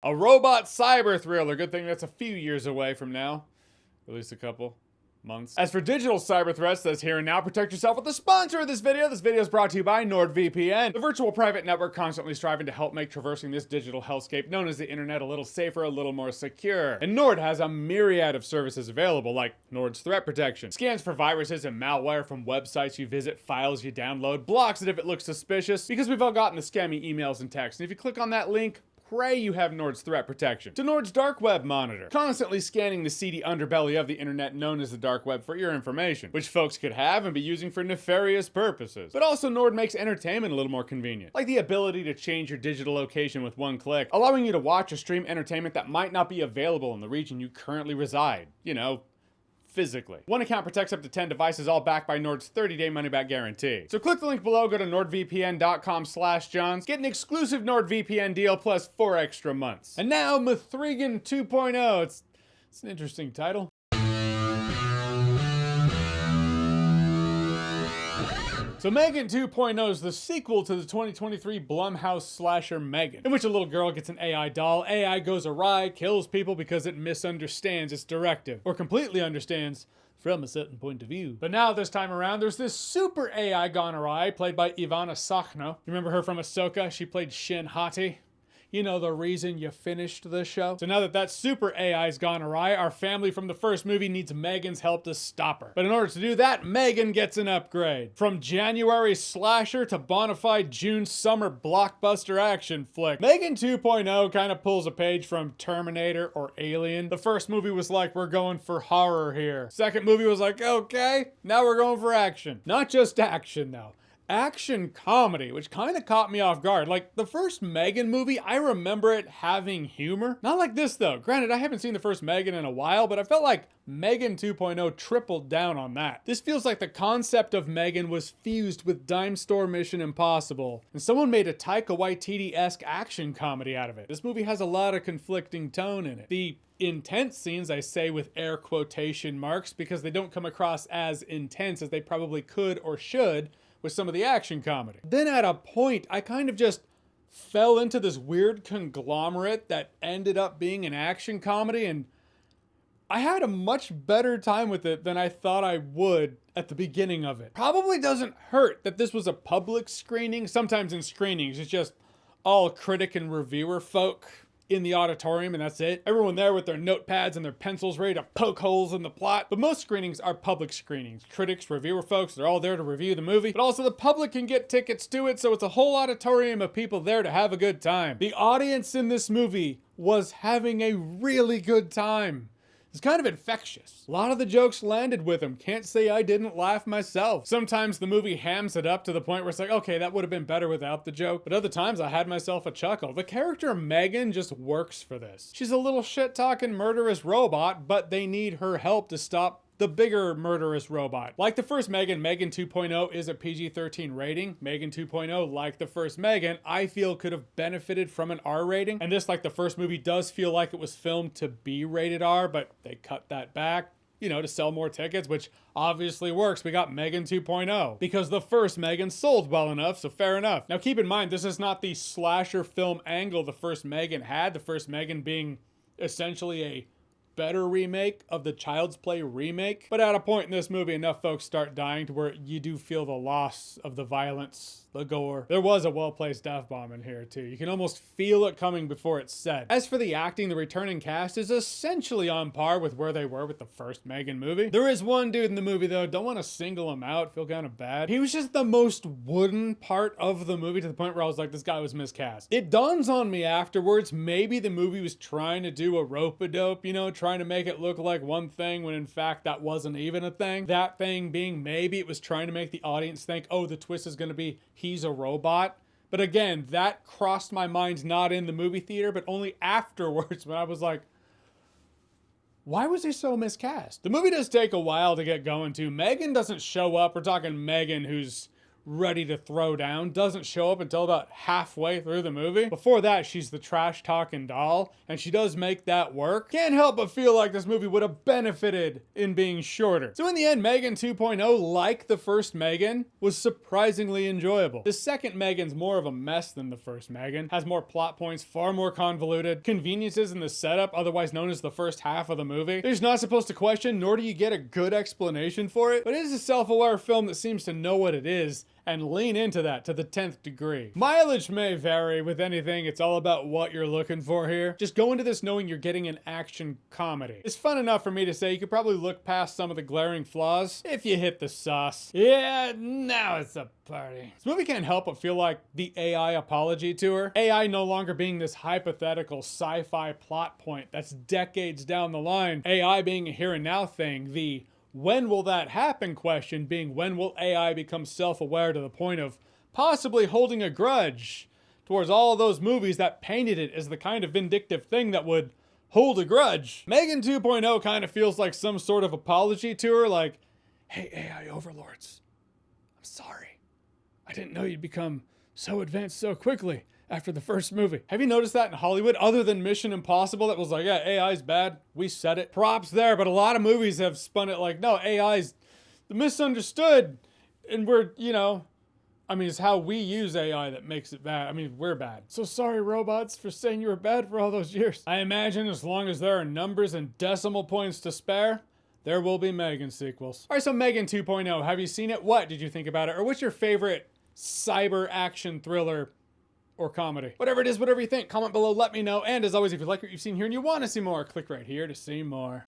A robot cyber thriller. Good thing that's a few years away from now. At least a couple months. As for digital cyber threats, that's here and now. Protect yourself with the sponsor of this video. This video is brought to you by NordVPN, the virtual private network constantly striving to help make traversing this digital hellscape known as the internet a little safer, a little more secure. And Nord has a myriad of services available, like Nord's threat protection, scans for viruses and malware from websites you visit, files you download, blocks it if it looks suspicious, because we've all gotten the scammy emails and texts. And if you click on that link, pray you have Nord's threat protection. To Nord's dark web monitor, constantly scanning the seedy underbelly of the internet known as the dark web for your information, which folks could have and be using for nefarious purposes. But also Nord makes entertainment a little more convenient, like the ability to change your digital location with one click, allowing you to watch or stream entertainment that might not be available in the region you currently reside. You know, physically. One account protects up to 10 devices, all backed by Nord's 30-day money-back guarantee. So click the link below, go to nordvpn.com/Johns, get an exclusive NordVPN deal plus 4 extra months. And now, M3GAN 2.0. It's an interesting title. So M3GAN 2.0 is the sequel to the 2023 Blumhouse slasher M3GAN, in which a little girl gets an AI doll, AI goes awry, kills people because it misunderstands its directive, or completely understands from a certain point of view. But now this time around, there's this super AI gone awry, played by Ivana Sakhno. You remember her from Ahsoka? She played Shin Hati. You know, the reason you finished the show. So now that that super AI's gone awry, our family from the first movie needs M3GAN's help to stop her. But in order to do that, M3GAN gets an upgrade. From January slasher to bona fide June summer blockbuster action flick. M3GAN 2.0 kind of pulls a page from Terminator or Alien. The first movie was like, we're going for horror here. Second movie was like, okay, now we're going for action. Not just action though. Action comedy, which kind of caught me off guard. Like, the first M3GAN movie, I remember it having humor. Not like this, though. Granted, I haven't seen the first M3GAN in a while, but I felt like M3GAN 2.0 tripled down on that. This feels like the concept of M3GAN was fused with Dime Store Mission Impossible, and someone made a Taika Waititi-esque action comedy out of it. This movie has a lot of conflicting tone in it. The intense scenes, I say with air quotation marks, because they don't come across as intense as they probably could or should with some of the action comedy. Then at a point, I kind of just fell into this weird conglomerate that ended up being an action comedy, and I had a much better time with it than I thought I would at the beginning of it. Probably doesn't hurt that this was a public screening. Sometimes in screenings, it's just all critic and reviewer folk in the auditorium, and that's it. Everyone there with their notepads and their pencils ready to poke holes in the plot. But most screenings are public screenings. Critics, reviewer folks, they're all there to review the movie, but also the public can get tickets to it, so it's a whole auditorium of people there to have a good time. The audience in this movie was having a really good time. It's kind of infectious. A lot of the jokes landed with him. Can't say I didn't laugh myself. Sometimes the movie hams it up to the point where it's like, okay, that would have been better without the joke. But other times I had myself a chuckle. The character M3GAN just works for this. She's a little shit-talking murderous robot, but they need her help to stop the bigger murderous robot. Like the first M3GAN, M3GAN 2.0 is a PG-13 rating. M3GAN 2.0, like the first M3GAN, I feel could have benefited from an R rating. And this, like the first movie, does feel like it was filmed to be rated R, but they cut that back, you know, to sell more tickets, which obviously works. We got M3GAN 2.0 because the first M3GAN sold well enough, so fair enough. Now keep in mind, this is not the slasher film angle the first M3GAN had. The first M3GAN being essentially a better remake of the Child's Play remake. But at a point in this movie, enough folks start dying to where you do feel the loss of the violence, the gore. There was a well-placed F-bomb in here too. You can almost feel it coming before it's said. As for the acting, the returning cast is essentially on par with where they were with the first M3GAN movie. There is one dude in the movie though, don't want to single him out, feel kind of bad. He was just the most wooden part of the movie to the point where I was like, this guy was miscast. It dawns on me afterwards, maybe the movie was trying to do a rope-a-dope, you know, trying to make it look like one thing when in fact that wasn't even a thing. That thing being maybe it was trying to make the audience think, oh, the twist is going to be he's a robot. But again, that crossed my mind not in the movie theater, but only afterwards when I was like, why was he so miscast? The movie does take a while to get going too. M3GAN doesn't show up. We're talking M3GAN who's ready to throw down, doesn't show up until about halfway through the movie. Before that, she's the trash talking doll, and she does make that work. Can't help but feel like this movie would have benefited in being shorter. So in the end, M3GAN 2.0, like the first M3GAN, was surprisingly enjoyable. The second M3GAN's more of a mess than the first M3GAN, has more plot points, far more convoluted, conveniences in the setup, otherwise known as the first half of the movie. You're just not supposed to question, nor do you get a good explanation for it, but it is a self-aware film that seems to know what it is and lean into that to the 10th degree. Mileage may vary with anything, it's all about what you're looking for here. Just go into this knowing you're getting an action comedy. It's fun enough for me to say you could probably look past some of the glaring flaws if you hit the sauce. Yeah, now it's a party. This movie can't help but feel like the AI apology tour. AI no longer being this hypothetical sci-fi plot point that's decades down the line. AI being a here and now thing. The when will that happen question being when will AI become self-aware to the point of possibly holding a grudge towards all of those movies that painted it as the kind of vindictive thing that would hold a grudge. M3GAN 2.0 kind of feels like some sort of apology tour, like, hey AI overlords, I'm sorry. I didn't know you'd become so advanced so quickly after the first movie. Have you noticed that in Hollywood, other than Mission Impossible that was like, yeah, AI's bad, we said it. Props there, but a lot of movies have spun it like, no, AI's misunderstood, and we're, you know, I mean, it's how we use AI that makes it bad. I mean, we're bad. So sorry, robots, for saying you were bad for all those years. I imagine as long as there are numbers and decimal points to spare, there will be M3GAN sequels. All right, so M3GAN 2.0, have you seen it? What did you think about it? Or what's your favorite cyber action thriller or comedy? Whatever it is, whatever you think, comment below, let me know. And as always, if you like what you've seen here and you want to see more, click right here to see more.